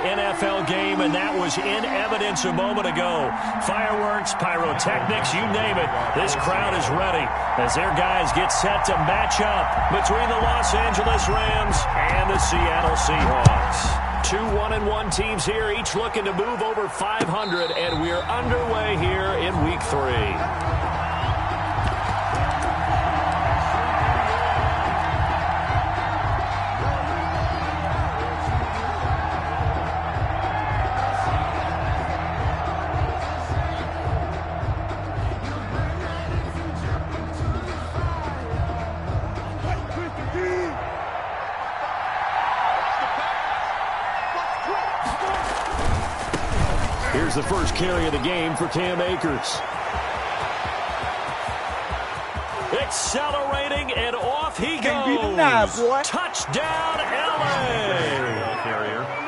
NFL game, and that was in evidence a moment ago. Fireworks, pyrotechnics, you name it. This crowd is ready as their guys get set to match up between the Los Angeles Rams and the Seattle Seahawks. Two 1-1 teams here, each looking to move over 500, and we're underway here in Week 3. Here's the first carry of the game for Cam Akers. Accelerating, and off he goes. Touchdown, L.A.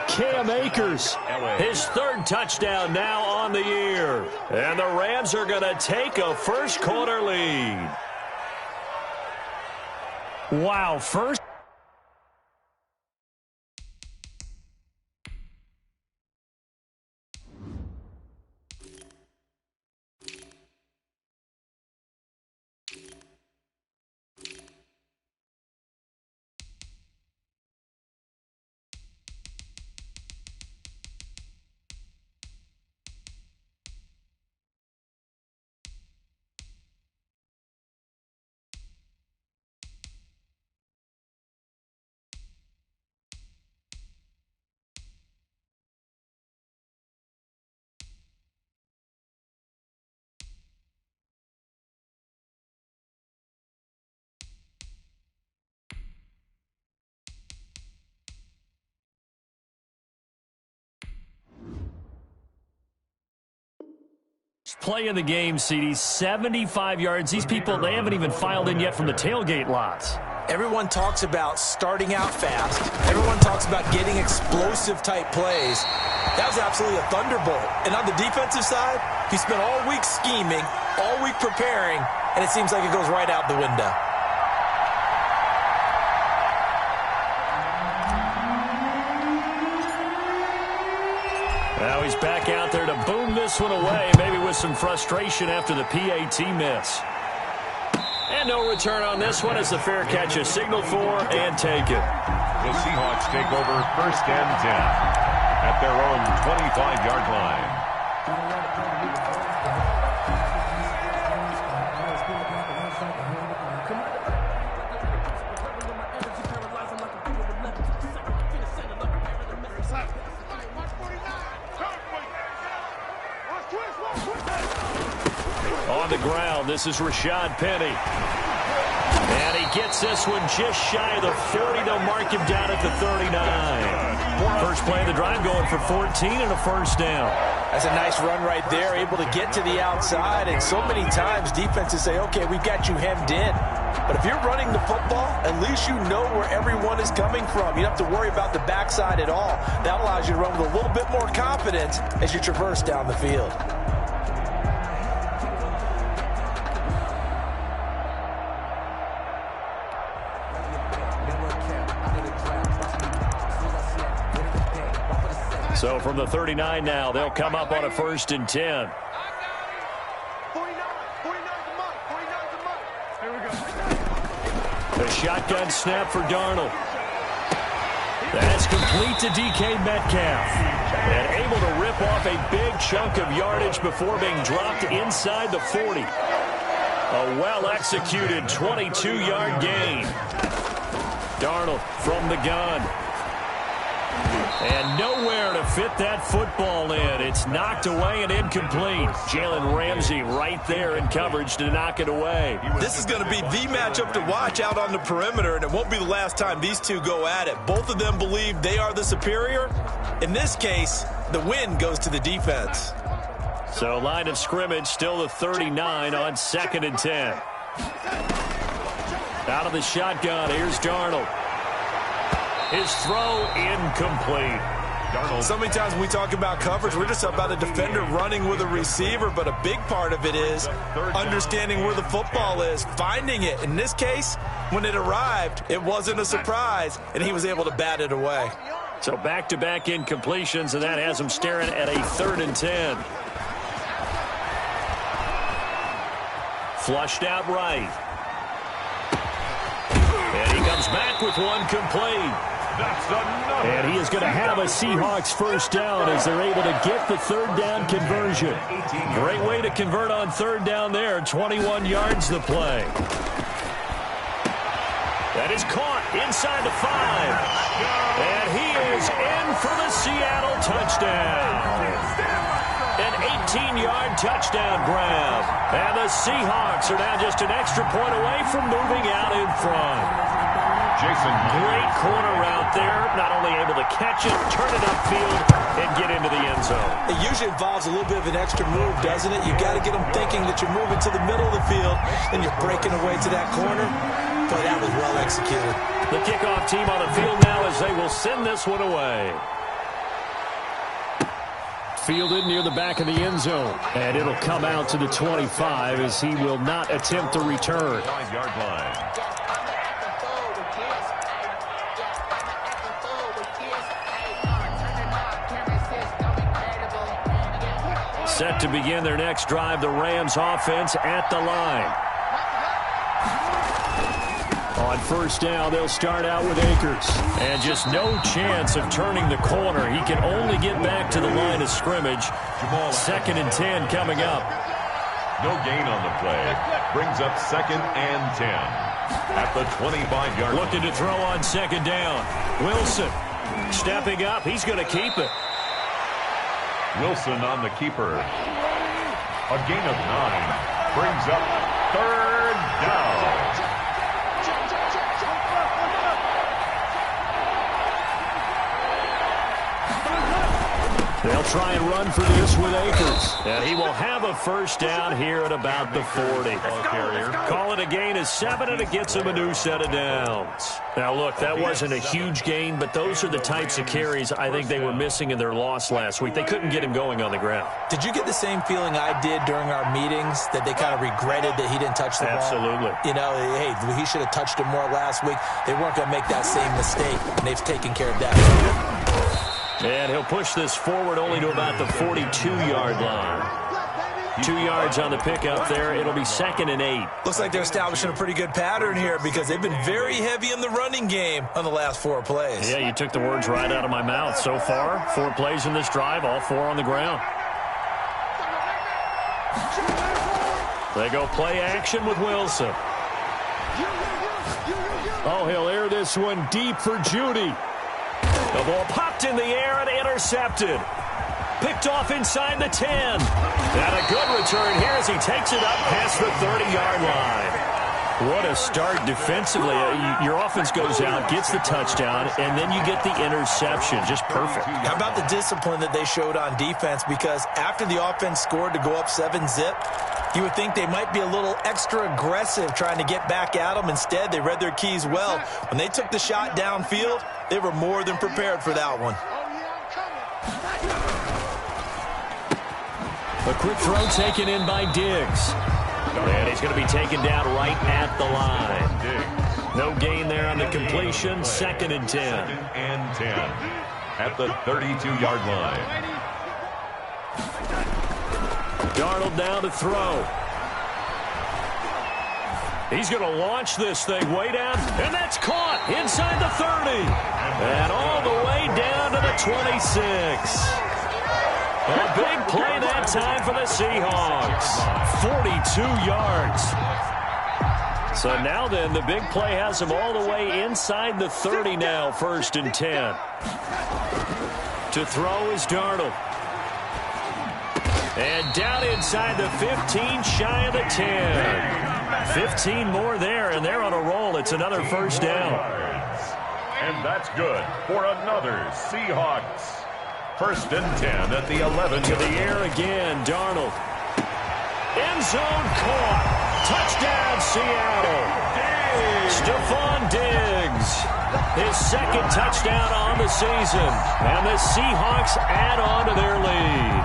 Cam Akers, his third touchdown now on the year. And the Rams are going to take a first-quarter lead. Wow, first. Play of the game, CD, 75 yards. These people, they haven't even filed in yet from the tailgate lots. Everyone talks about starting out fast. Everyone talks about getting explosive-type plays. That was absolutely a thunderbolt. And on the defensive side, he spent all week scheming, all week preparing, and it seems like it goes right out the window. Now he's back out there to boom this one away, maybe with some frustration after the PAT miss. And no return on this one as the fair catch is signaled for and taken. The Seahawks take over 1st and 10 at their own 25-yard line. On the ground, this is Rashad Penny. And he gets this one just shy of the 40. They'll mark him down at the 39. First play of the drive going for 14 and a first down. That's a nice run right there, able to get to the outside. And so many times defenses say, okay, we've got you hemmed in. But if you're running the football, at least you know where everyone is coming from. You don't have to worry about the backside at all. That allows you to run with a little bit more confidence as you traverse down the field. So from the 39 now, they'll come up on a 1st and 10. The shotgun snap for Darnold. That's complete to DK Metcalf. And able to rip off a big chunk of yardage before being dropped inside the 40. A well-executed 22-yard gain. Darnold from the gun. And nowhere to fit that football in. It's knocked away and incomplete. Jalen Ramsey right there in coverage to knock it away. This is going to be the matchup to watch out on the perimeter, and it won't be the last time these two go at it. Both of them believe they are the superior. In this case, the win goes to the defense. So line of scrimmage still the 39 on 2nd and 10. Out of the shotgun, here's Darnold. His throw incomplete. Darnold. So many times when we talk about coverage, we're just about a defender running with a receiver, but a big part of it is understanding where the football is, finding it. In this case, when it arrived, it wasn't a surprise, and he was able to bat it away. So back-to-back incompletions, and that has them staring at a 3rd and 10. Flushed out right. And he comes back with one complete. And he is going to have a Seahawks first down as they're able to get the 3rd down conversion. Great way to convert on 3rd down there. 21 yards the play. That is caught inside the 5. And he is in for the Seattle touchdown. An 18-yard touchdown grab. And the Seahawks are now just an extra point away from moving out in front. Jason. Great corner route there. Not only able to catch it, turn it upfield, and get into the end zone. It usually involves a little bit of an extra move, doesn't it? You've got to get them thinking that you're moving to the middle of the field, and you're breaking away to that corner. Boy, that was well executed. The kickoff team on the field now as they will send this one away. Fielded near the back of the end zone. And it'll come out to the 25 as he will not attempt to return. 5-yard line. Set to begin their next drive, the Rams offense at the line. On first down, they'll start out with Akers. And just no chance of turning the corner. He can only get back to the line of scrimmage. 2nd and 10 coming up. No gain on the play. Brings up 2nd and 10. At the 25-yard line. Looking to throw on 2nd down. Wilson stepping up. He's going to keep it. Wilson on the keeper. A gain of 9. Brings up 3rd down. They'll try and run for this with Akers. And he will have a first down here at about the 40. Call it a gain of 7, and it gets him a new set of downs. Now, look, that wasn't a huge gain, but those are the types of carries I think they were missing in their loss last week. They couldn't get him going on the ground. Did you get the same feeling I did during our meetings, that they kind of regretted that he didn't touch the ball? Absolutely. You know, hey, he should have touched it more last week. They weren't going to make that same mistake, and they've taken care of that. And he'll push this forward only to about the 42-yard line. 2 yards on the pickup there. It'll be 2nd and 8. Looks like they're establishing a pretty good pattern here because they've been very heavy in the running game on the last 4 plays. Yeah, you took the words right out of my mouth. So far, 4 plays in this drive, all 4 on the ground. They go play action with Wilson. Oh, he'll air this one deep for Judy. The ball popped in the air and intercepted. Picked off inside the 10. And a good return here as he takes it up past the 30-yard line. What a start defensively. Your offense goes out, gets the touchdown, and then you get the interception. Just perfect. How about the discipline that they showed on defense? Because after the offense scored to go up 7-zip, you would think they might be a little extra aggressive trying to get back at them. Instead, they read their keys well. When they took the shot downfield, they were more than prepared for that one. A quick throw taken in by Diggs. And he's going to be taken down right at the line. No gain there on the completion. 2nd and 10. 2nd and 10. At the 32-yard line. Darnold down to throw. He's going to launch this thing way down, and that's caught inside the 30. And all the way down to the 26. A big play that time for the Seahawks. 42 yards. So now then, the big play has them all the way inside the 30 now, 1st and 10. To throw is Darnold. And down inside the 15, shy of the 10. 15 more there, and they're on a roll. It's another first down. And that's good for another Seahawks. 1st and 10 at the 11. To the air again, Darnold. End zone caught. Touchdown, Seattle. Stephon Diggs. His 2nd touchdown on the season. And the Seahawks add on to their lead.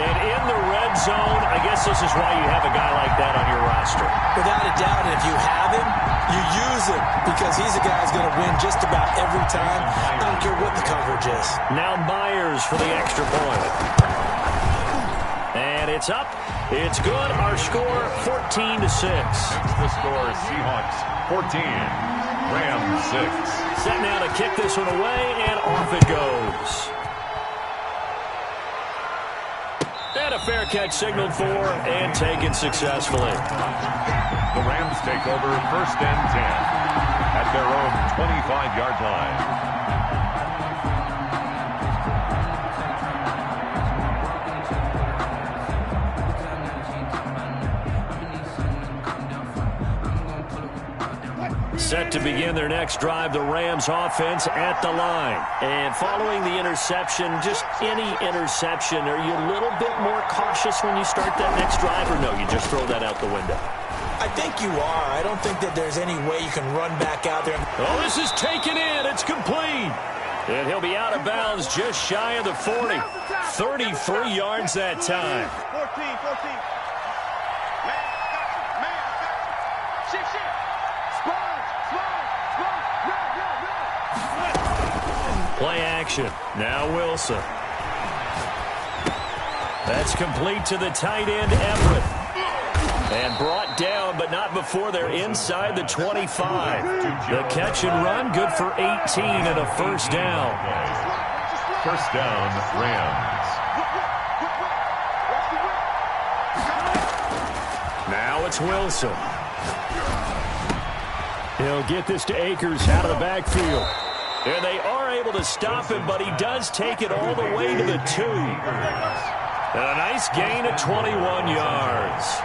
And in the red zone, I guess this is why you have a guy like that on your roster. Without a doubt, and if you have him, you use him because he's a guy who's going to win just about every time. I don't care what the coverage is. Now Myers for the extra point. And it's up. It's good. Our score, 14-6. That's the score, Seahawks 14, Rams 6. Set now to kick this one away, and off it goes. And a fair catch signaled for and taken successfully. The Rams take over 1st and 10 at their own 25-yard line. Set to begin their next drive, the Rams offense at the line. And following the interception, just any interception, are you a little bit more cautious when you start that next drive, or no, you just throw that out the window? I think you are. I don't think that there's any way you can run back out there. Oh, this is taken in. It's complete. And he'll be out of bounds just shy of the 40. 33 yards that time. 14. Play action. Now Wilson. That's complete to the tight end, Everett. And brought down, but not before they're inside the 25. The catch and run, good for 18 and a first down. First down, Rams. Now it's Wilson. He'll get this to Akers out of the backfield. And they are able to stop him, but he does take it all the way to the 2. And a nice gain of 21 yards.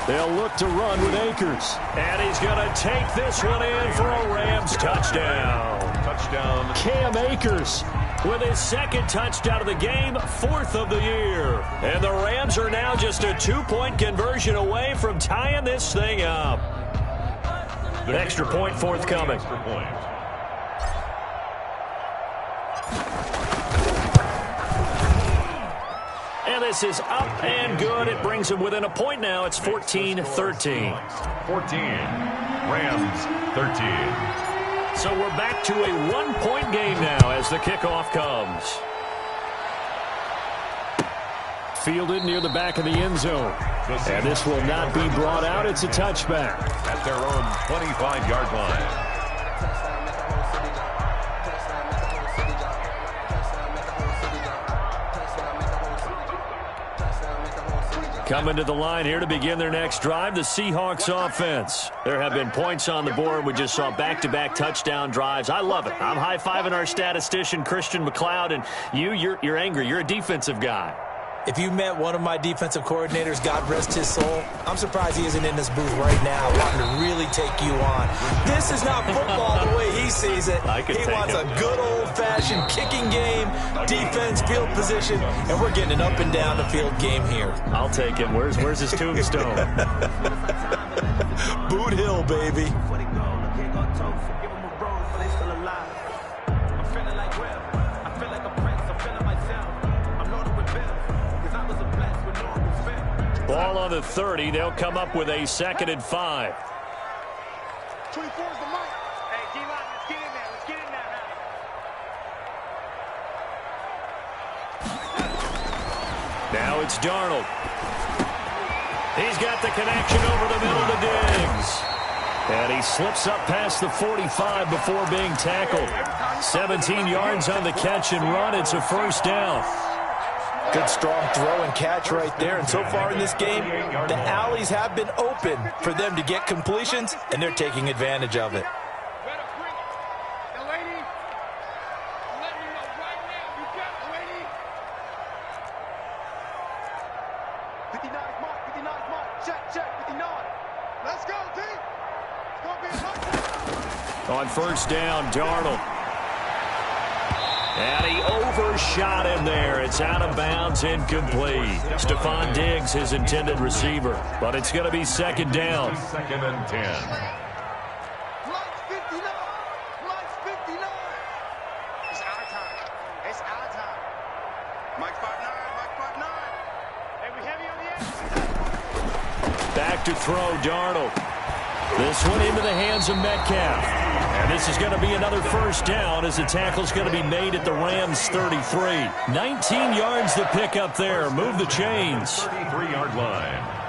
They'll look to run with Akers. And he's going to take this one in for a Rams touchdown. Touchdown. Cam Akers with his second touchdown of the game, 4th of the year. And the Rams are now just a 2-point conversion away from tying this thing up. The extra point forthcoming. Extra point. And this is up and good. It brings them within a point now. It's 14-13. 14. Rams 13. So we're back to a 1-point game now as the kickoff comes. Fielded near the back of the end zone. And this will not be brought out. It's a touchback. At their own 25-yard line. Coming to the line here to begin their next drive, the Seahawks offense. There have been points on the board. We just saw back-to-back touchdown drives. I love it. I'm high-fiving our statistician, Christian McLeod, and you're angry. You're a defensive guy. If you met one of my defensive coordinators, God rest his soul, I'm surprised he isn't in this booth right now wanting to really take you on. This is not football the way he sees it. He wants a good old-fashioned kicking game, defense, field position, and we're getting an up-and-down the field game here. I'll take him. Where's his tombstone? Boot Hill, baby. Ball on the 30. They'll come up with a 2nd and 5. 24 is the mic. Hey, G-Lock, let's get in there. Let's get in there now. Now it's Darnold. He's got the connection over the middle to Diggs. And he slips up past the 45 before being tackled. 17 yards on the catch and run. It's a first down. Good strong throw and catch right there. And so far in this game, the alleys have been open for them to get completions, and they're taking advantage of it. On first down, Darnold. And he overshot him there. It's out of bounds, incomplete. Stephon Diggs, his intended receiver. But it's going to be 2nd down. 2nd and 10. Lights 59. Lights 59. It's our time. to throw, Darnold. This one into the hands of Metcalf. And this is going to be another first down as the tackle's going to be made at the Rams' 33. 19 yards to pick up there. Move the chains. 33-yard line.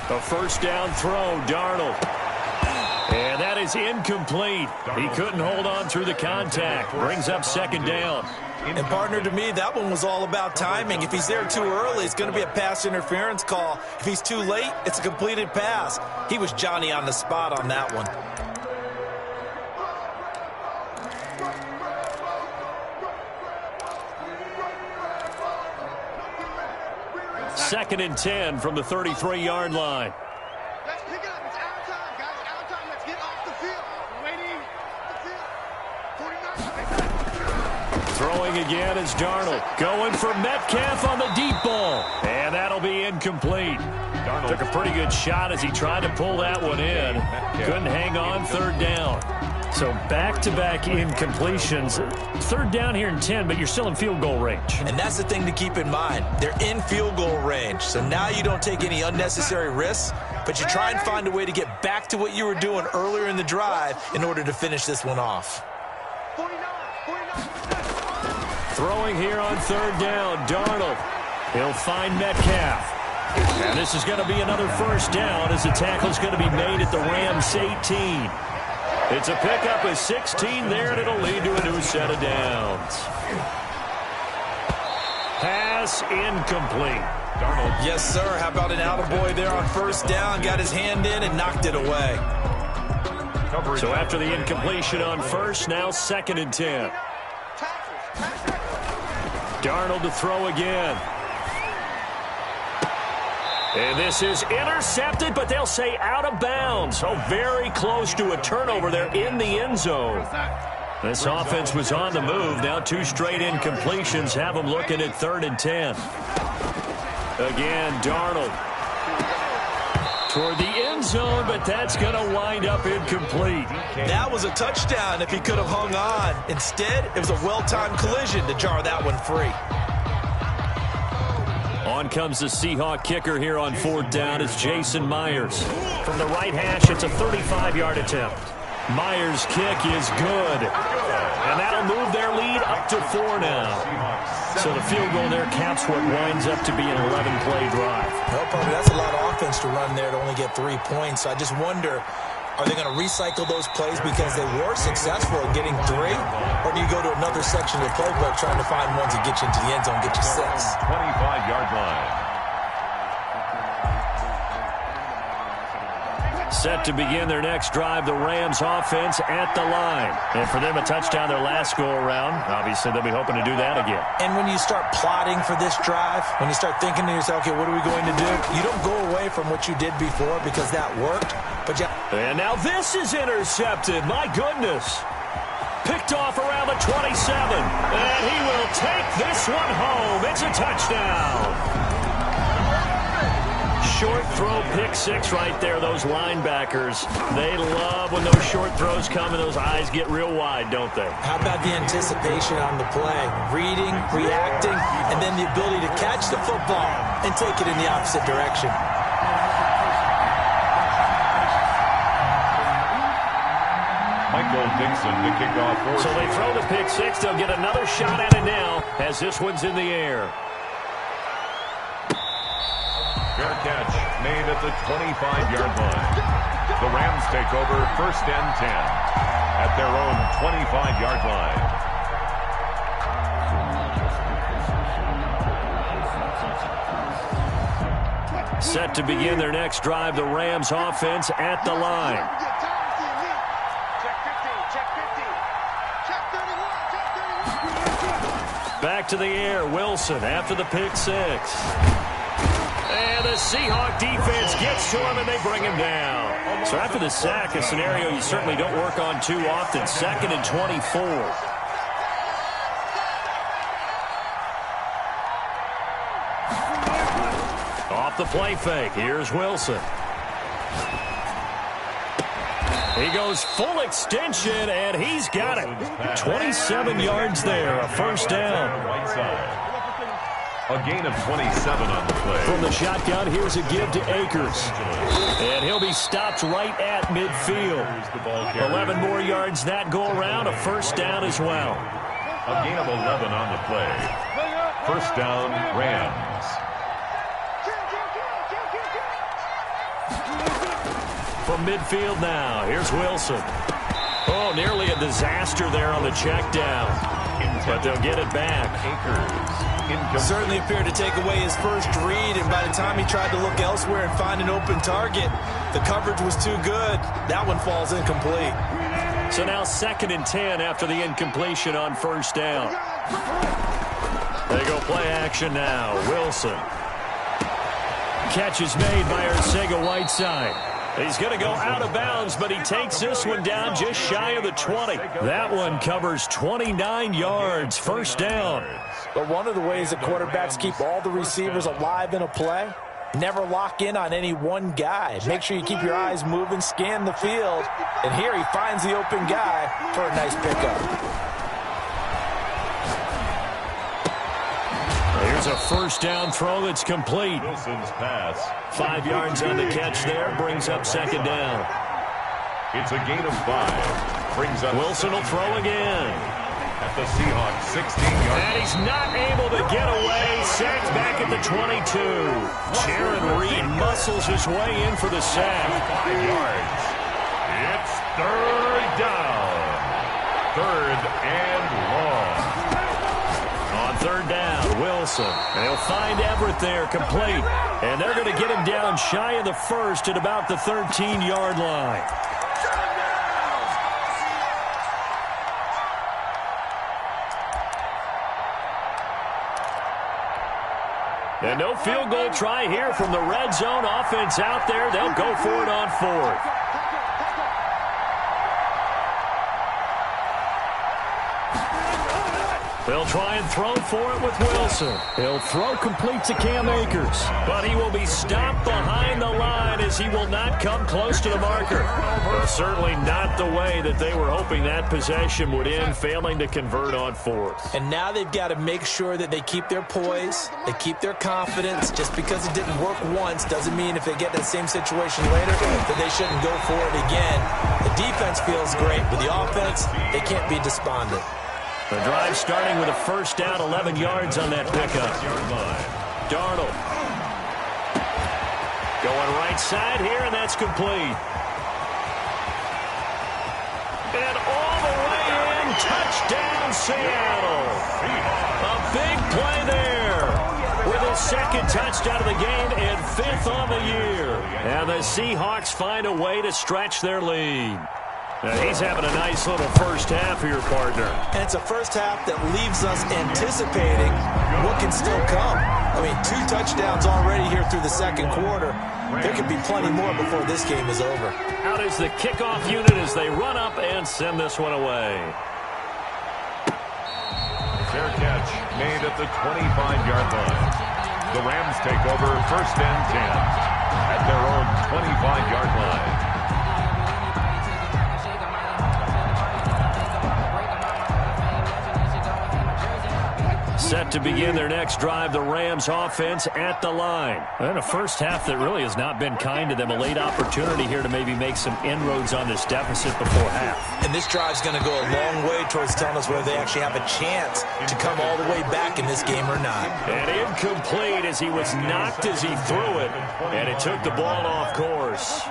A first down throw, Darnold. And that is incomplete. He couldn't hold on through the contact. Brings up second down. And partner, to me, that one was all about timing. If he's there too early, it's going to be a pass interference call. If he's too late, it's a completed pass. He was Johnny on the spot on that one. Second and 10 from the 33-yard line. Let's pick it up. It's out of time, guys. Out of time. Let's get off the field. Waiting. The field. 49. Throwing again is Darnold. Going for Metcalf on the deep ball. And that'll be incomplete. Darnold took a pretty good shot as he tried to pull that one in. Couldn't hang on, third down. So back-to-back incompletions. Third down here in 10, but you're still in field goal range. And that's the thing to keep in mind. They're in field goal range. So now you don't take any unnecessary risks, but you try and find a way to get back to what you were doing earlier in the drive in order to finish this one off. 49. Throwing here on third down, Darnold. He'll find Metcalf. And this is going to be another first down as the tackle's going to be made at the Rams' 18. It's a pickup of 16 there, and it'll lead to a new set of downs. Pass incomplete. Darnold. Yes, sir. How about an attaboy there on first down? Got his hand in and knocked it away. So after the incompletion on first, now second and 10. Darnold to throw again. And this is intercepted, but they'll say out of bounds. So very close to a turnover there in the end zone. This offense was on the move. Now two straight incompletions have them looking at third and 10. Again, Darnold toward the end zone, but that's going to wind up incomplete. That was a touchdown if he could have hung on. Instead, it was a well-timed collision to jar that one free. On comes the Seahawk kicker here on fourth down. It's Jason Myers. From the right hash, it's a 35-yard attempt. Myers' kick is good. And that'll move their lead up to 4 now. So the field goal there caps what winds up to be an 11-play drive. Well, probably that's a lot of offense to run there to only get 3 points. So I just wonder, are they going to recycle those plays because they were successful in getting 3? Or do you go to another section of the playbook trying to find ones that get you into the end zone, get you 6? 25-yard line. Set to begin their next drive, the Rams offense at the line. And for them, a touchdown their last go-around. Obviously, they'll be hoping to do that again. And when you start plotting for this drive, when you start thinking to yourself, okay, what are we going to do? You don't go away from what you did before because that worked. But and now this is intercepted. My goodness. Picked off around the 27. And he will take this one home. It's a touchdown. Short throw, pick 6 right there. Those linebackers, they love when those short throws come and those eyes get real wide, don't they? How about the anticipation on the play? Reading, reacting, and then the ability to catch the football and take it in the opposite direction. Michael Dixon to kick off. So they throw the pick 6. They'll get another shot at it now as this one's in the air. Fair catch made at the 25-yard line. The Rams take over first and 10 at their own 25-yard line. Set to begin their next drive, the Rams offense at the line. Back to the air, Wilson after the pick 6. And the Seahawk defense gets to him, and they bring him down. So after the sack, a scenario you certainly don't work on too often. Second and 24. Off the play fake. Here's Wilson. He goes full extension, and he's got it. 27 yards there, a first down. A gain of 27 on the play. From the shotgun, here's a give to Akers. And he'll be stopped right at midfield. 11 more yards that go around, a first down as well. A gain of 11 on the play. First down, Rams. From midfield now, here's Wilson. Oh, nearly a disaster there on the check down. But they'll get it back. Certainly appeared to take away his first read, and by the time he tried to look elsewhere and find an open target, the coverage was too good. That one falls incomplete. So now 2nd and 10 after the incompletion on first down. They go play action now. Wilson. Catch is made by Arcega-Whiteside. He's going to go out of bounds, but he takes this one down just shy of the 20. That one covers 29 yards. First down. But one of the ways that quarterbacks keep all the receivers alive in a play, never lock in on any one guy. Make sure you keep your eyes moving, scan the field. And here he finds the open guy for a nice pickup. Here's a first down throw that's complete. Wilson's pass. 5 yards on the catch there, brings up 2nd down. It's a gain of 5. Brings up Wilson will throw again. At the Seahawks 16-yard. And he's not able to get away. Sacked back at the 22. Jaron Reed muscles his way in for the sack. 5 yards. It's 3rd down. 3rd and long. On 3rd down, Wilson. And he'll find Everett there, complete. And they're going to get him down shy of the 1st at about the 13-yard line. And no field goal try here from the red zone offense out there. They'll go for it on 4th. They'll try and throw for it with Wilson. He'll throw complete to Cam Akers. But he will be stopped behind the line as he will not come close to the marker. Well, certainly not the way that they were hoping that possession would end, failing to convert on 4th. And now they've got to make sure that they keep their poise, they keep their confidence. Just because it didn't work once doesn't mean if they get that same situation later that they shouldn't go for it again. The defense feels great, but the offense, they can't be despondent. The drive starting with a first down, 11 yards on that pickup. Darnold. Going right side here, and that's complete. And all the way in, touchdown Seattle. A big play there. With his 2nd touchdown of the game and 5th on the year. And the Seahawks find a way to stretch their lead. Now he's having a nice little first half here, partner. And it's a first half that leaves us anticipating what can still come. I mean, 2 touchdowns already here through the 2nd quarter. There could be plenty more before this game is over. Out is the kickoff unit as they run up and send this one away. Fair catch made at the 25-yard line. The Rams take over 1st and 10 at their own 25-yard line. Set to begin their next drive, the Rams offense at the line. And a first half that really has not been kind to them. A late opportunity here to maybe make some inroads on this deficit before half. And this drive's going to go a long way towards telling us whether they actually have a chance to come all the way back in this game or not. And incomplete as he was knocked as he threw it. And it took the ball off course.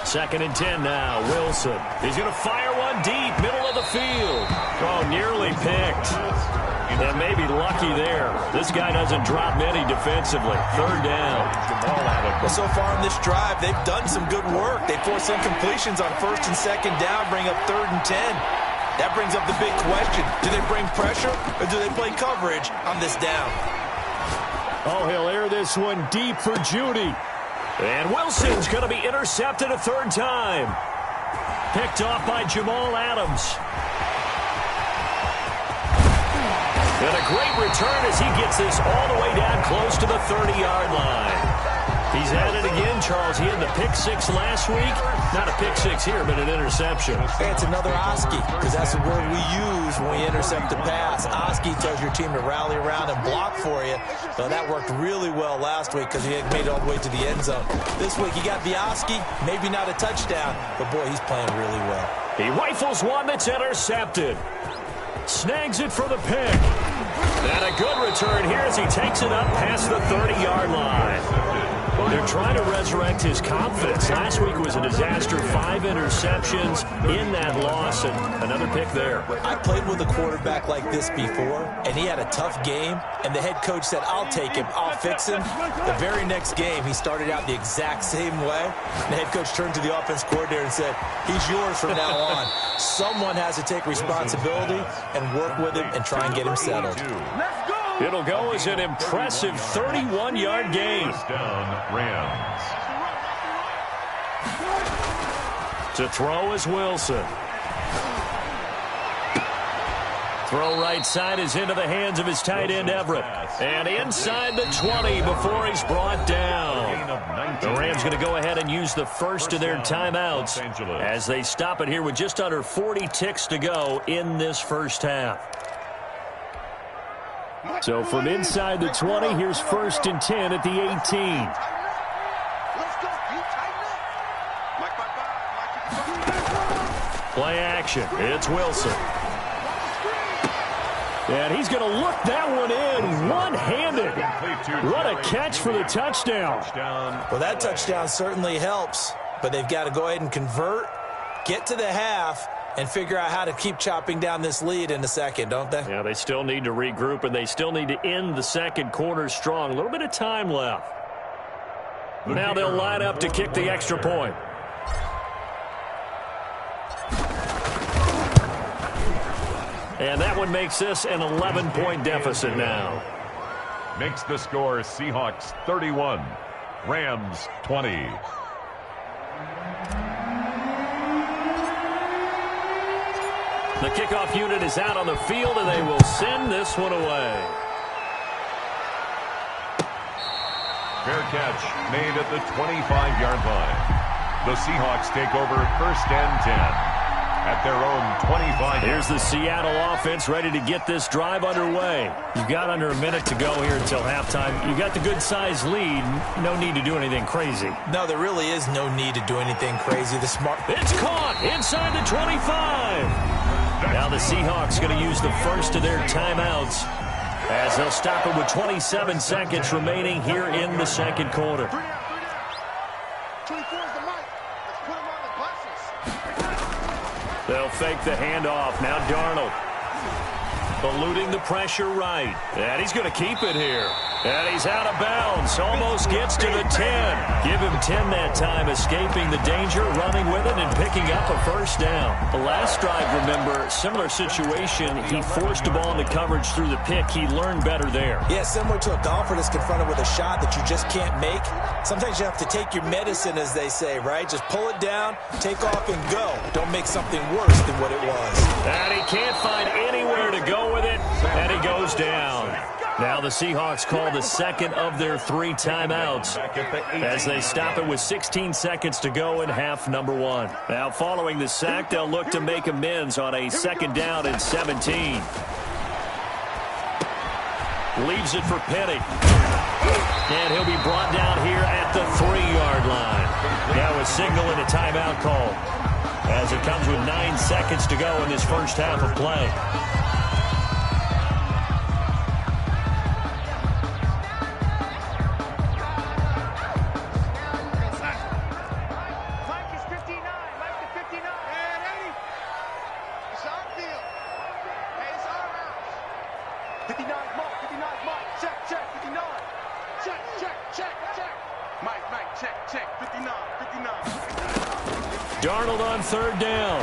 2nd and 10 now. Wilson. He's going to fire one deep, middle of the field. Oh, nearly picked. And maybe lucky there. This guy doesn't drop many defensively. 3rd down. Well, so far in this drive, they've done some good work. They forced incompletions on 1st and 2nd down, bring up 3rd and 10. That brings up the big question. Do they bring pressure or do they play coverage on this down? Oh, he'll air this one deep for Judy. And Wilson's going to be intercepted a 3rd time. Picked off by Jamal Adams. And a great return as he gets this all the way down close to the 30-yard line. He's at it again, Charles. He had the pick six last week. Not a pick six here, but an interception. Hey, it's another Oski, because that's the word we use when we intercept a pass. Oski tells your team to rally around and block for you. So that worked really well last week because he had made it all the way to the end zone. This week he got the Oski, maybe not a touchdown, but boy, he's playing really well. He rifles one that's intercepted. Snags it for the pick. And a good return here as he takes it up past the 30-yard line. They're trying to resurrect his confidence. Last week was a disaster. 5 interceptions in that loss, and another pick there. I played with a quarterback like this before, and he had a tough game, and the head coach said, I'll take him, I'll fix him. The very next game, he started out the exact same way. The head coach turned to the offense coordinator and said, he's yours from now on. Someone has to take responsibility and work with him and try and get him settled. It'll go as an impressive 31-yard gain. First down, Rams. To throw is Wilson. Throw right side is into the hands of his tight end, Everett. And inside the 20 before he's brought down. The Rams going to go ahead and use the first of their timeouts as they stop it here with just under 40 ticks to go in this first half. So from inside the 20, here's 1st and 10 at the 18. Play action. It's Wilson. And he's going to look that one in one-handed. What a catch for the touchdown. Well, that touchdown certainly helps, but they've got to go ahead and convert, get to the half, and figure out how to keep chopping down this lead in the second, don't they? Yeah, they still need to regroup, and they still need to end the second quarter strong. A little bit of time left. Now they'll line up to kick the extra point. And that one makes this an 11-point deficit now. Makes the score Seahawks 31, Rams 20. The kickoff unit is out on the field, and they will send this one away. Fair catch made at the 25-yard line. The Seahawks take over 1st and 10 at their own 25. Here's the Seattle offense ready to get this drive underway. You've got under a minute to go here until halftime. You've got the good-sized lead. No need to do anything crazy. No, there really is no need to do anything crazy. It's caught inside the 25. Now the Seahawks going to use the first of their timeouts as they'll stop it with 27 seconds remaining here in the second quarter. 24 is the mic. Let's put him on the buses. They'll fake the handoff. Now Darnold eluding the pressure right. And he's going to keep it here. And he's out of bounds. Almost gets to the 10. Give him 10 that time, escaping the danger, running with it, and picking up a first down. The last drive, remember, similar situation. He forced the ball into coverage through the pick. He learned better there. Yeah, similar to a golfer that's confronted with a shot that you just can't make. Sometimes you have to take your medicine, as they say, right? Just pull it down, take off, and go. Don't make something worse than what it was. And he can't find anywhere to go with it, and he goes down. Now the Seahawks call the second of their 3 timeouts as they stop it with 16 seconds to go in half number 1. Now following the sack, they'll look to make amends on a 2nd down and 17. Leaves it for Penny. And he'll be brought down here at the 3-yard line. Now a signal and a timeout call as it comes with 9 seconds to go in this first half of play. Darnold on 3rd down.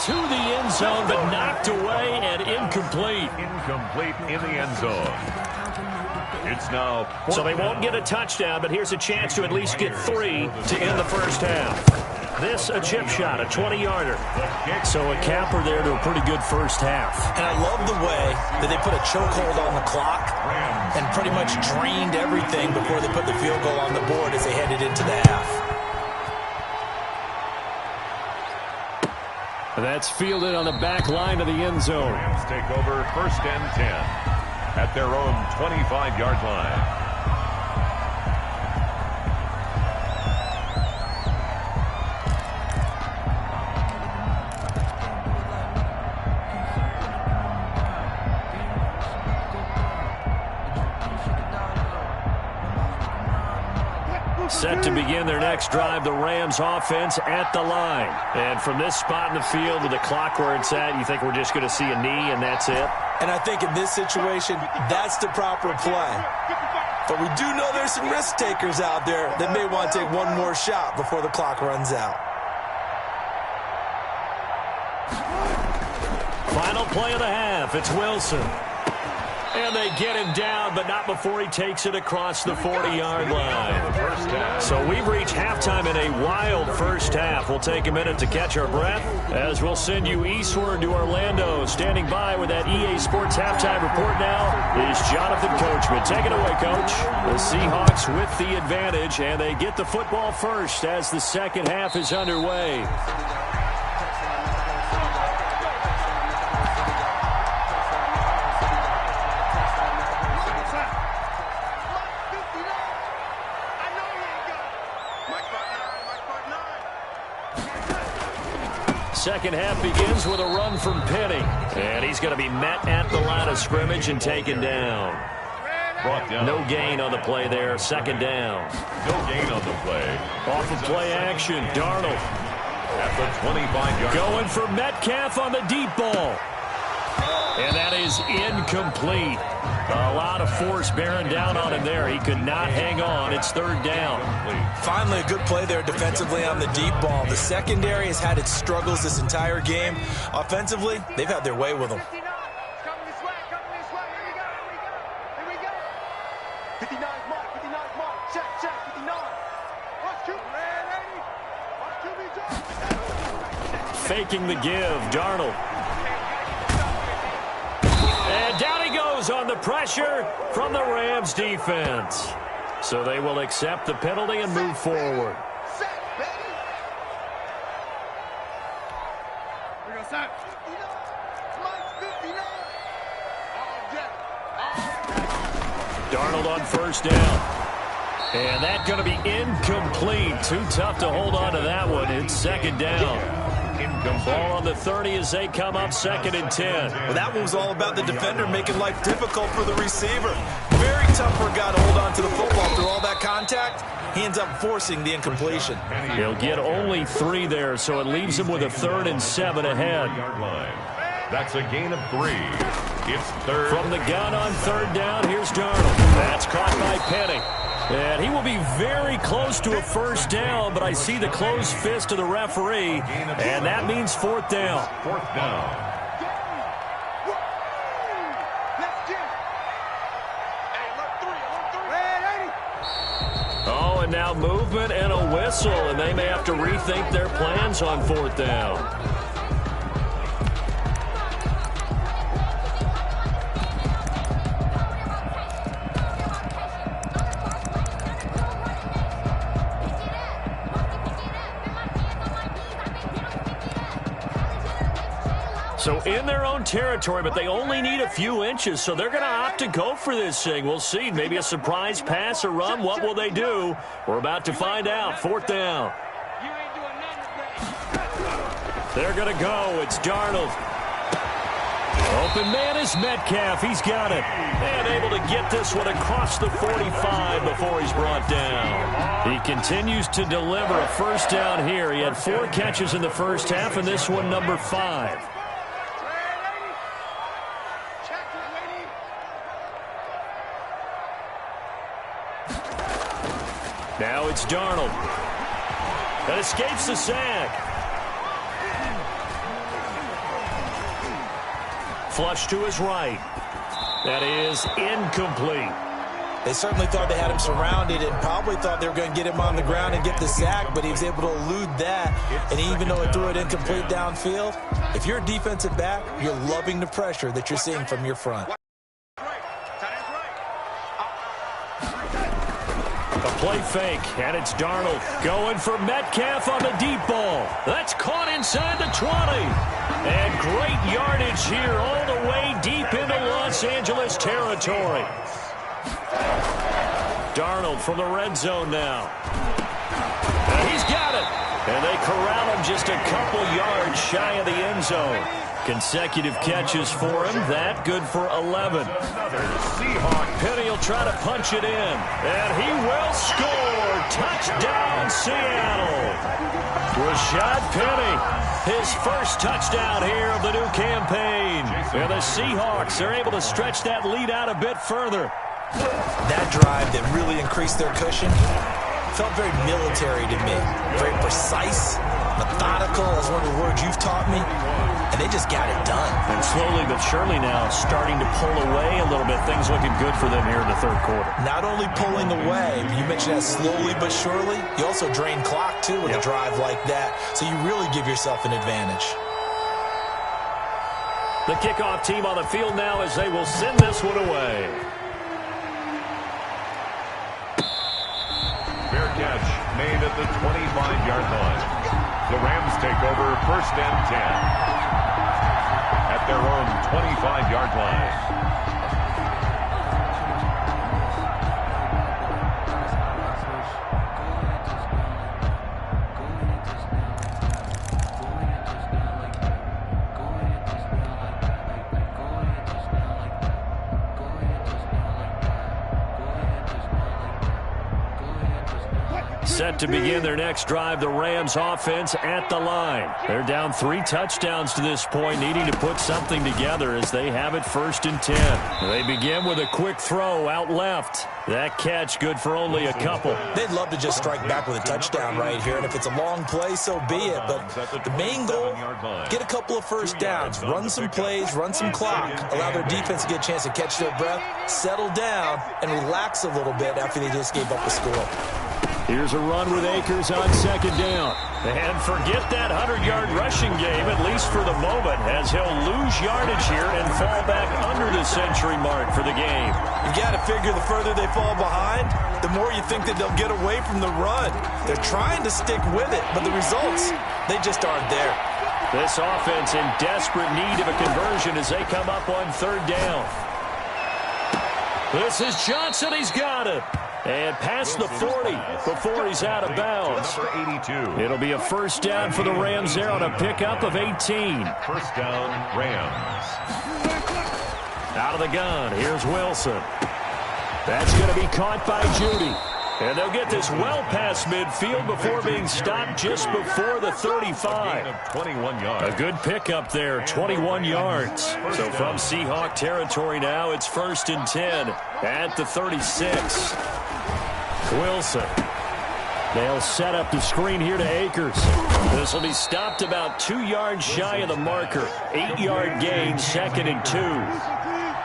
To the end zone, but knocked away and incomplete. Incomplete in the end zone. It's now. So they won't get a touchdown, but here's a chance to at least get 3 to end the first half. This a chip shot, a 20-yarder. So a capper there to a pretty good first half. And I love the way that they put a chokehold on the clock and pretty much drained everything before they put the field goal on the board as they headed into the half. That's fielded on the back line of the end zone. Rams take over 1st and 10 at their own 25-yard line. Set to begin their next drive, the Rams offense at the line. And from this spot in the field with the clock where it's at, you think we're just going to see a knee and that's it? And I think in this situation, that's the proper play. But we do know there's some risk takers out there that may want to take one more shot before the clock runs out. Final play of the half, it's Wilson. And they get him down, but not before he takes it across the 40-yard line. So we've reached halftime in a wild first half. We'll take a minute to catch our breath as we'll send you eastward to Orlando. Standing by with that EA Sports halftime report now is Jonathan Coachman. Take it away, Coach. The Seahawks with the advantage, and they get the football first as the second half is underway. Second half begins with a run from Penny. And he's going to be met at the line of scrimmage and taken down. No gain on the play there. Second down. No gain on the play. Off of play action, Darnold. At the 25-yard line. Going for Metcalf on the deep ball. And that is incomplete. A lot of force bearing down on him there. He could not hang on. It's third down. Finally, a good play there defensively on the deep ball. The secondary has had its struggles this entire game. Offensively, they've had their way with them. 59, this way. Here we go. 59 mark. Check, 59. Watch QB. Watch QB. Faking the give, Darnold. And down he goes on the pressure from the Rams defense. So they will accept the penalty and move forward. Darnold on first down. And that's going to be incomplete. Too tough to hold on to that one. It's second down. Ball on the 30 as they come up 2nd and 10. Well, that one was all about the defender making life difficult for the receiver. Very tough for a guy to hold on to the football through all that contact. He ends up forcing the incompletion. He'll get only 3 there, so it leaves him with a 3rd and 7 ahead. That's a gain of 3. It's third. From the gun on third down, here's Darnold. That's caught by Penny. And he will be very close to a first down, but I see the closed fist of the referee, and that means 4th down. 4th down. Oh, and now movement and a whistle, and they may have to rethink their plans on 4th down. So in their own territory, but they only need a few inches, so they're going to opt to go for this thing. We'll see. Maybe a surprise pass or run. What will they do? We're about to find out. 4th down. They're going to go. It's Darnold. Open man is Metcalf. He's got it. And able to get this one across the 45 before he's brought down. He continues to deliver a first down here. He had 4 catches in the first half, and this one number 5. Now it's Darnold. That escapes the sack. Flush to his right. That is incomplete. They certainly thought they had him surrounded and probably thought they were going to get him on the ground and get the sack, but he was able to elude that. And even though it threw it incomplete downfield, if you're a defensive back, you're loving the pressure that you're seeing from your front. A play fake, and it's Darnold going for Metcalf on the deep ball. That's caught inside the 20. And great yardage here all the way deep into Los Angeles territory. Darnold from the red zone now. And he's got it. And they corral him just a couple yards shy of the end zone. Consecutive catches for him. That good for 11. Penny will try to punch it in. And he will score. Touchdown, Seattle. Rashad Penny, his first touchdown here of the new campaign. And the Seahawks are able to stretch that lead out a bit further. That drive that really increased their cushion felt very military to me. Very precise, methodical. That's one of the words you've taught me. And they just got it done. And slowly but surely now starting to pull away a little bit. Things looking good for them here in the third quarter. Not only pulling away, you mentioned that slowly but surely, you also drain clock too with a drive like that. So you really give yourself an advantage. The kickoff team on the field now as they will send this one away. Fair catch made at the 25-yard line. The Rams take over first and 10 at their own 25-yard line. Set to begin their next drive, the Rams offense at the line. They're down 3 touchdowns to this point, needing to put something together as they have it first and 10. They begin with a quick throw out left. That catch good for only a couple. They'd love to just strike back with a touchdown right here, and if it's a long play, so be it. But the main goal, get a couple of first downs, run some plays, run some clock, allow their defense to get a chance to catch their breath, settle down, and relax a little bit after they just gave up a score. Here's a run with Akers on second down. And forget that 100-yard rushing game, at least for the moment, as he'll lose yardage here and fall back under the century mark for the game. You got to figure the further they fall behind, the more you think that they'll get away from the run. They're trying to stick with it, but the results, they just aren't there. This offense in desperate need of a conversion as they come up on third down. This is Johnson. He's got it. And past the 40 before he's out of bounds. Number 82. It'll be a first down for the Rams there on a pickup of 18. First down, Rams. Out of the gun, here's Wilson. That's going to be caught by Judy. And they'll get this well past midfield before being stopped just before the 35. 21 yards. A good pickup there, 21 yards. So from Seahawk territory now, it's first and 10 at the 36. Wilson. They'll set up the screen here to Akers. This will be stopped about 2 yards shy of the marker. 8-yard gain, second and 2.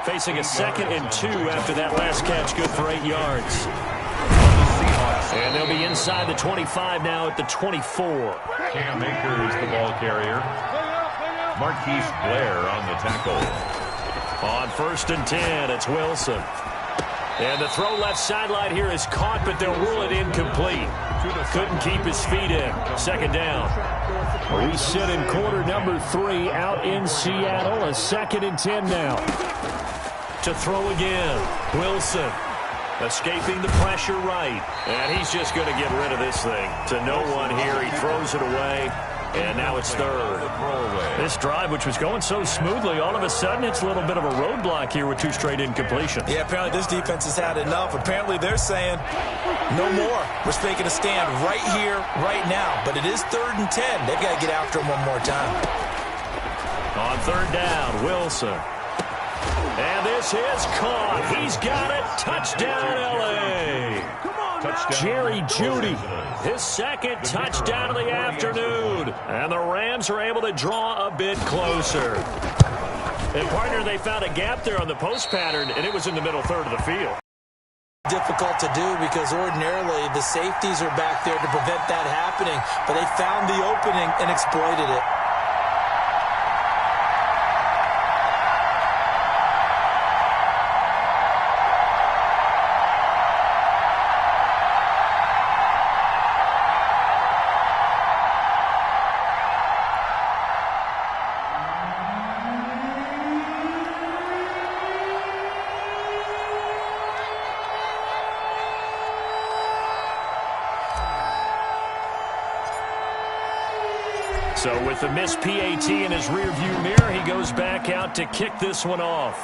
Facing a second and 2 after that last catch, good for 8 yards. And they'll be inside the 25 now at the 24. Cam Akers, the ball carrier. Marquise Blair on the tackle. On first and 10, it's Wilson. And the throw left sideline here is caught, but they'll rule it incomplete. Couldn't keep his feet in. Second down. We sit in quarter number 3 out in Seattle. A second and 10 now. To throw again. Wilson. Escaping the pressure right. And he's just going to get rid of this thing. To no one here. He throws it away. And now it's third. This drive, which was going so smoothly, all of a sudden it's a little bit of a roadblock here with 2 straight incompletions. Yeah, apparently this defense has had enough. Apparently they're saying, no more. We're taking a stand right here, right now. But it is third and 10. They've got to get after him one more time. On third down, Wilson. And this is caught. He's got it. Touchdown, L.A. Touchdown. Jerry Jeudy, his second touchdown of the afternoon. And the Rams are able to draw a bit closer. And, partner, they found a gap there on the post pattern, and it was in the middle third of the field. Difficult to do because ordinarily the safeties are back there to prevent that happening, but they found the opening and exploited it. So with the missed PAT in his rearview mirror, he goes back out to kick this one off.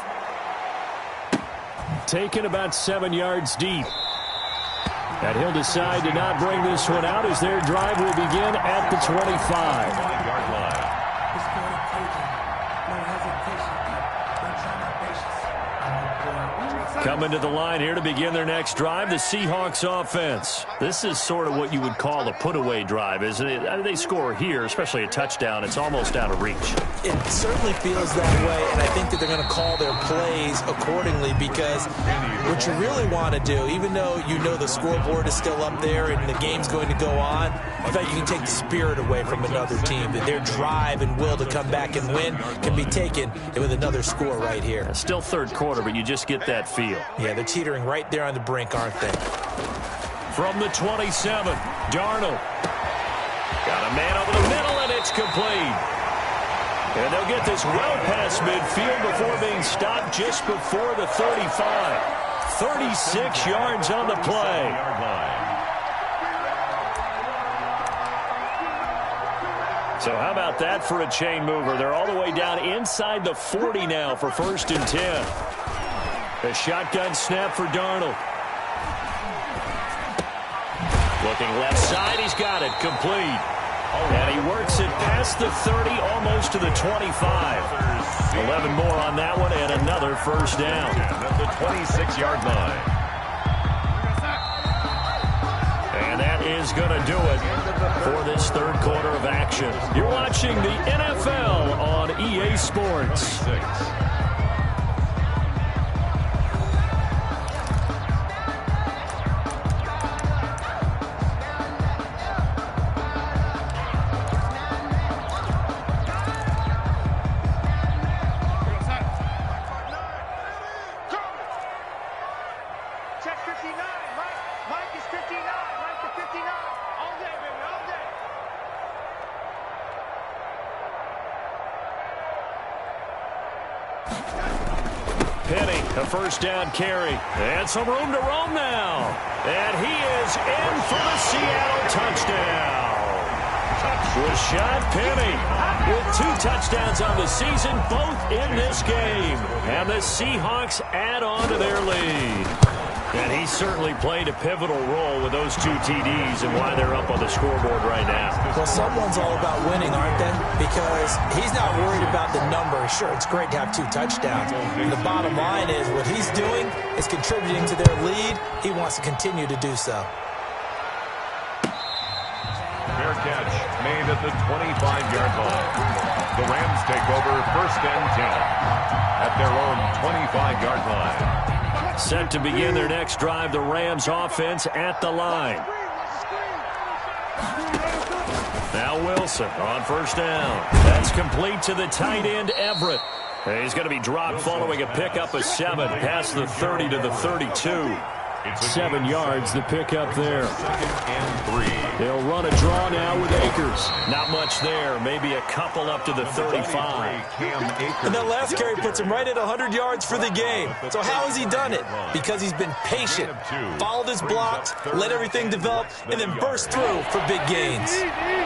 Taken about 7 yards deep. And he'll decide to not bring this one out as their drive will begin at the 25-yard line. Coming to the line here to begin their next drive, the Seahawks offense. This is sort of what you would call a put-away drive, isn't it? I mean, they score here, especially a touchdown. It's almost out of reach. It certainly feels that way, and I think that they're going to call their plays accordingly because what you really want to do, even though you know the scoreboard is still up there and the game's going to go on, I thought you can take the spirit away from another team. That their drive and will to come back and win can be taken with another score right here. Still third quarter, but you just get that feel. Yeah, they're teetering right there on the brink, aren't they? From the 27, Darnold. Got a man over the middle, and it's complete. And they'll get this well past midfield before being stopped just before the 35. 36 yards on the play. So how about that for a chain mover? They're all the way down inside the 40 now for 1st and 10. A shotgun snap for Darnold. Looking left side, he's got it, complete. And he works it past the 30, almost to the 25. 11 more on that one, and another first down. At the 26-yard line. And that is going to do it for this third quarter of action. You're watching the NFL on EA Sports. A first down carry. And some room to roam now. And he is in for the Seattle touchdown. Rashad Penny with 2 touchdowns on the season, both in this game. And the Seahawks add on to their lead. And he certainly played a pivotal role with those 2 TDs and why they're up on the scoreboard right now. Well, someone's all about winning, aren't they? Because he's not worried about the number. Sure, it's great to have 2 touchdowns. And the bottom line is what he's doing is contributing to their lead. He wants to continue to do so. Fair catch made at the 25-yard line. The Rams take over 1st and 10 at their own 25-yard line. Set to begin their next drive, the Rams offense at the line. Now Wilson on first down. That's complete to the tight end, Everett. He's going to be dropped following a pickup of 7 past the 30 to the 32. 7 yards, the pickup there. 2nd and 3. They'll run a draw now with Akers. Not much there. Maybe a couple up to the 35. And that last carry puts him right at 100 yards for the game. So how has he done it? Because he's been patient, followed his blocks, let everything develop, and then burst through for big gains.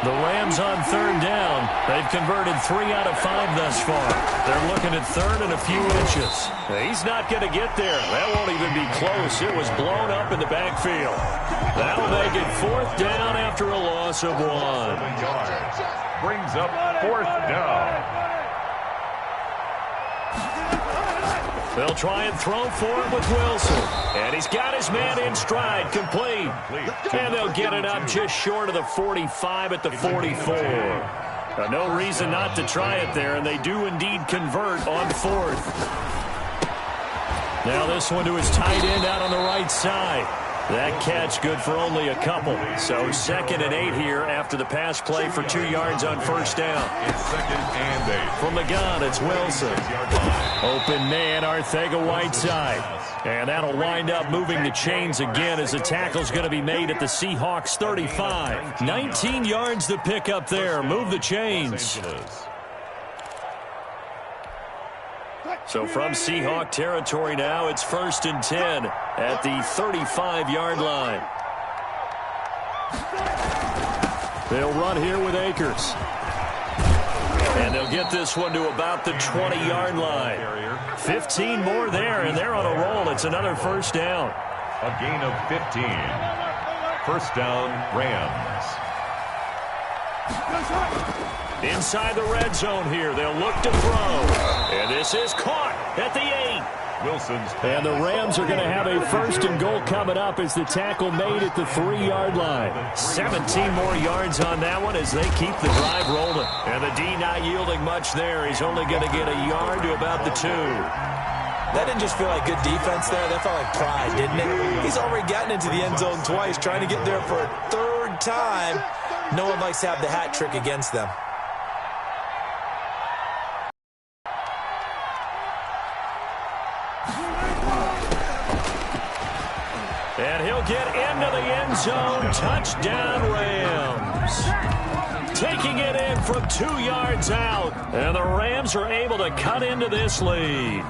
The Rams on 3rd down. They've converted 3 out of 5 thus far. They're looking at 3rd and a few inches. He's not going to get there. That won't even be close. It was blown up in the backfield. That'll make it 4th down after a loss of 1. Brings up 4th down. They'll try and throw for it with Wilson. And he's got his man in stride, complete. And they'll get it up just short of the 45 at the 44. No reason not to try it there, and they do indeed convert on 4th. Now this one to his tight end out on the right side. That catch good for only a couple. So 2nd and 8 here after the pass play for 2 yards on first down. It's 2nd and 8. From the gun, it's Wilson. Open man, Arcega-Whiteside. And that'll wind up moving the chains again as the tackle's going to be made at the Seahawks 35. 19 yards to pick up there. Move the chains. So from Seahawk territory now, it's 1st and 10 at the 35-yard line. They'll run here with Akers. And they'll get this one to about the 20-yard line. 15 more there, and they're on a roll. It's another first down. A gain of 15. First down, Rams. Inside the red zone here. They'll look to throw. And this is caught at the 8. Wilson's and the Rams are going to have a 1st and goal coming up as the tackle made at the 3-yard line. 17 more yards on that one as they keep the drive rolling. And the D not yielding much there. He's only going to get a yard to about the 2. That didn't just feel like good defense there. That felt like pride, didn't it? He's already gotten into the end zone twice, trying to get there for a 3rd time. No one likes to have the hat trick against them. And he'll get into the end zone. Touchdown, Rams. Taking it in from 2 yards out. And the Rams are able to cut into this lead.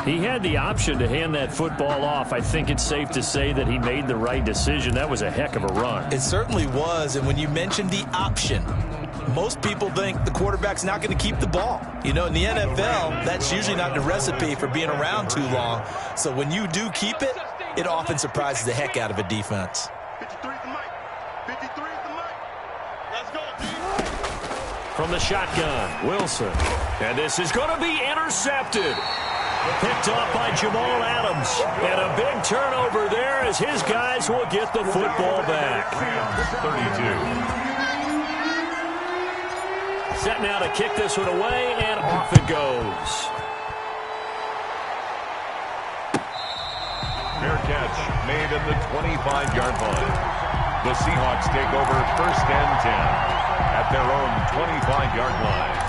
He had the option to hand that football off. I think it's safe to say that he made the right decision. That was a heck of a run. It certainly was. And when you mentioned the option, most people think the quarterback's not going to keep the ball. You know, in the NFL, that's usually not the recipe for being around too long. So when you do keep it, it often surprises the heck out of a defense. 53 is the mic. 53 is the mic. Let's go, D. From the shotgun, Wilson. And this is going to be intercepted. Picked off by Jamal Adams. And a big turnover there as his guys will get the football back. 32. Set now to kick this one away, and off it goes. Fair catch made at the 25-yard line. The Seahawks take over 1st and 10 at their own 25-yard line.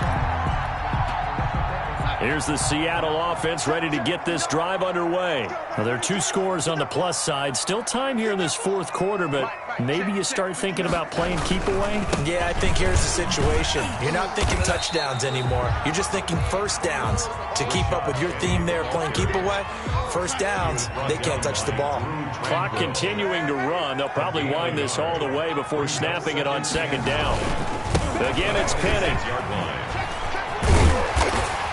Here's the Seattle offense ready to get this drive underway. Now, there are 2 scores on the plus side. Still time here in this 4th quarter, but maybe you start thinking about playing keep away? Yeah, I think here's the situation. You're not thinking touchdowns anymore. You're just thinking first downs. To keep up with your theme there, playing keep away, first downs, they can't touch the ball. Clock continuing to run. They'll probably wind this all the way before snapping it on 2nd down. Again, it's Penny.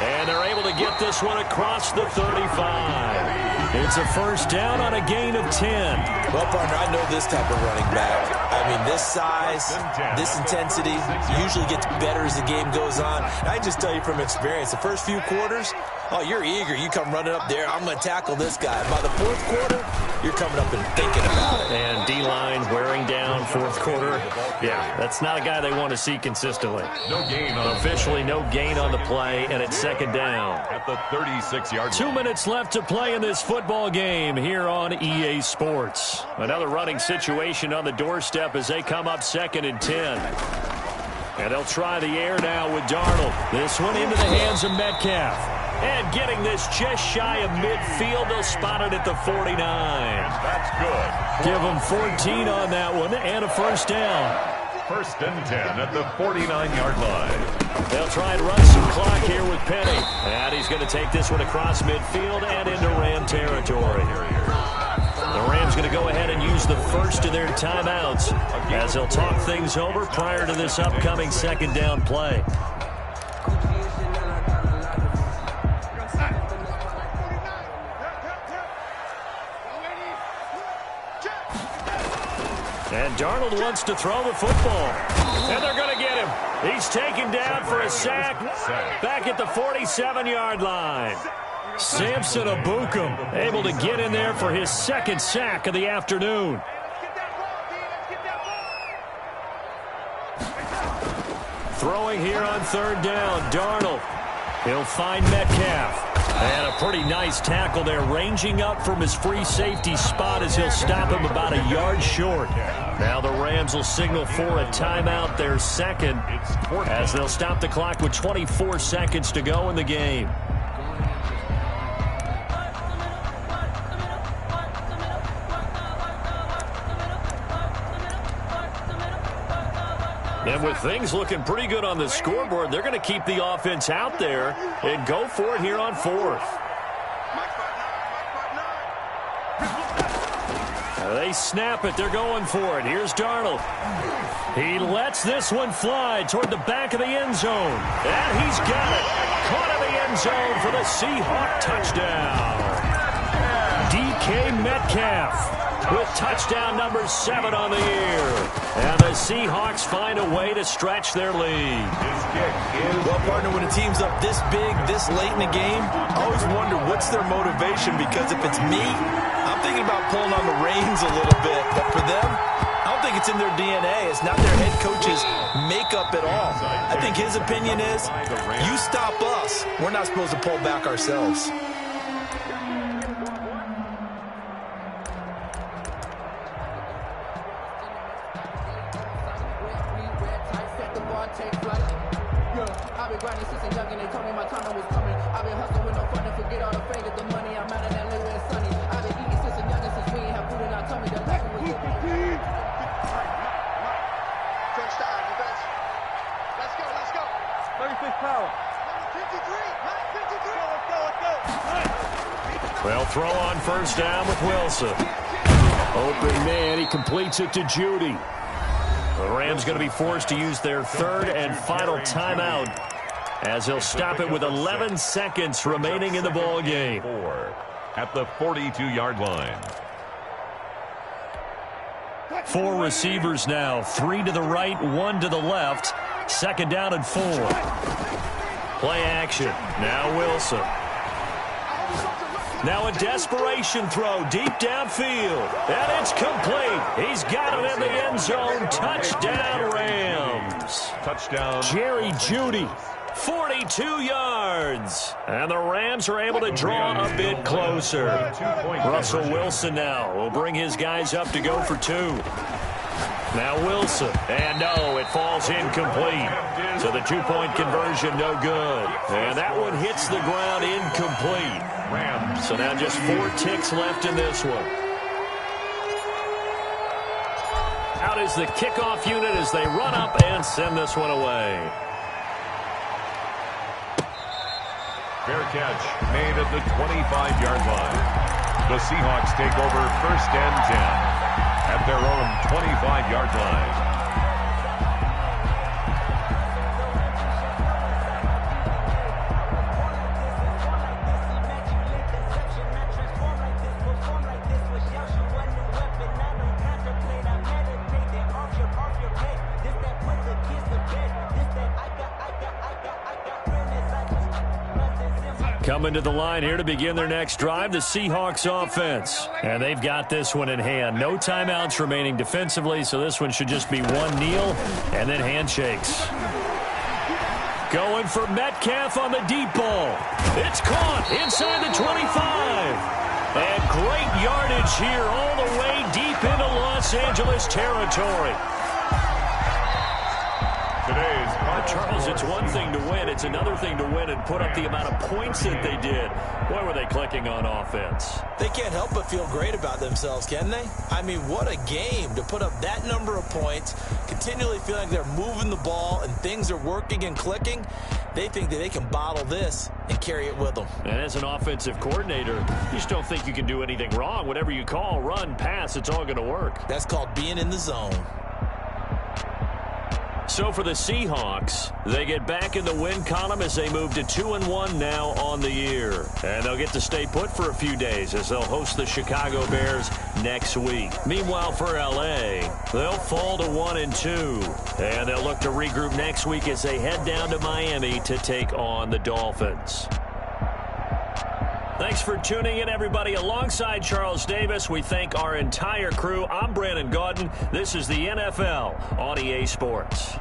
And they're able to get this one across the 35. It's a first down on a gain of 10. Well, partner, I know this type of running back. I mean, this size, this intensity usually gets better as the game goes on. I just tell you from experience, the first few quarters, oh, you're eager. You come running up there, I'm going to tackle this guy. By the 4th quarter, you're coming up and thinking about it. And D-line wearing down 4th quarter. Yeah, that's not a guy they want to see consistently. No gain on officially no gain on the play, and it's 2nd down. At the 36-yard line. 2 minutes left to play in this football game here on EA Sports. Another running situation on the doorstep as they come up 2nd and 10. And they'll try the air now with Darnold. This one into the hands of Metcalf. And getting this just shy of midfield, they'll spot it at the 49. That's good. Give them 14 on that one and a first down. 1st and 10 at the 49-yard line. They'll try and run some clock here with Penny. And he's going to take this one across midfield and into Ram territory. The Rams going to go ahead and use the first of their timeouts as they'll talk things over prior to this upcoming 2nd down play. And Darnold wants to throw the football. And they're going to get him. He's taken down for a sack back at the 47-yard line. Samson Abukum able to get in there for his 2nd sack of the afternoon. Throwing here on 3rd down, Darnold. He'll find Metcalf. And a pretty nice tackle there, ranging up from his free safety spot as he'll stop him about a yard short. Now the Rams will signal for a timeout, their second, as they'll stop the clock with 24 seconds to go in the game. And with things looking pretty good on the scoreboard, they're going to keep the offense out there and go for it here on fourth. They snap it. They're going for it. Here's Darnold. He lets this one fly toward the back of the end zone. And he's got it. Caught in the end zone for the Seahawk touchdown. DK Metcalf with touchdown number 7 on the year. And the Seahawks find a way to stretch their lead. Well, partner, when a team's up this big, this late in the game, I always wonder what's their motivation, because if it's me, I'm thinking about pulling on the reins a little bit. But for them, I don't think it's in their DNA. It's not their head coach's makeup at all. I think his opinion is, you stop us, we're not supposed to pull back ourselves. Well, throw on first down with Wilson. Open man, he completes it to Judy. The Rams going to be forced to use their third and final timeout, as they'll stop it with 11 seconds remaining in the ball game. At the 42-yard line. 4 receivers now, 3 to the right, 1 to the left. Second down and 4. Play action. Now Wilson. Now a desperation throw deep downfield. And it's complete. He's got it in the end zone. Touchdown, Rams. Touchdown. Jerry Jeudy, 42 yards. And the Rams are able to draw a bit closer. Russell Wilson now will bring his guys up to go for 2. Now Wilson. And no, it falls incomplete. So the 2-point conversion no good. And that one hits the ground incomplete. So now just 4 ticks left in this one. Out is the kickoff unit as they run up and send this one away. Fair catch made at the 25-yard line. The Seahawks take over first and 10 at their own 25-yard line. Coming to the line here to begin their next drive, the Seahawks offense. And they've got this one in hand. No timeouts remaining defensively, so this one should just be one kneel and then handshakes. Going for Metcalf on the deep ball. It's caught inside the 25. And great yardage here all the way deep into Los Angeles territory. Charles, it's one thing to win. It's another thing to win and put up the amount of points that they did. Boy, were they clicking on offense. They can't help but feel great about themselves, can they? I mean, what a game to put up that number of points, continually feeling like they're moving the ball and things are working and clicking. They think that they can bottle this and carry it with them. And as an offensive coordinator, you just don't think you can do anything wrong. Whatever you call, run, pass, it's all going to work. That's called being in the zone. So for the Seahawks, they get back in the win column as they move to 2-1 now on the year. And they'll get to stay put for a few days as they'll host the Chicago Bears next week. Meanwhile, for L.A., they'll fall to 1-2. And they'll look to regroup next week as they head down to Miami to take on the Dolphins. Thanks for tuning in, everybody. Alongside Charles Davis, we thank our entire crew. I'm Brandon Gaudin. This is the NFL on EA Sports.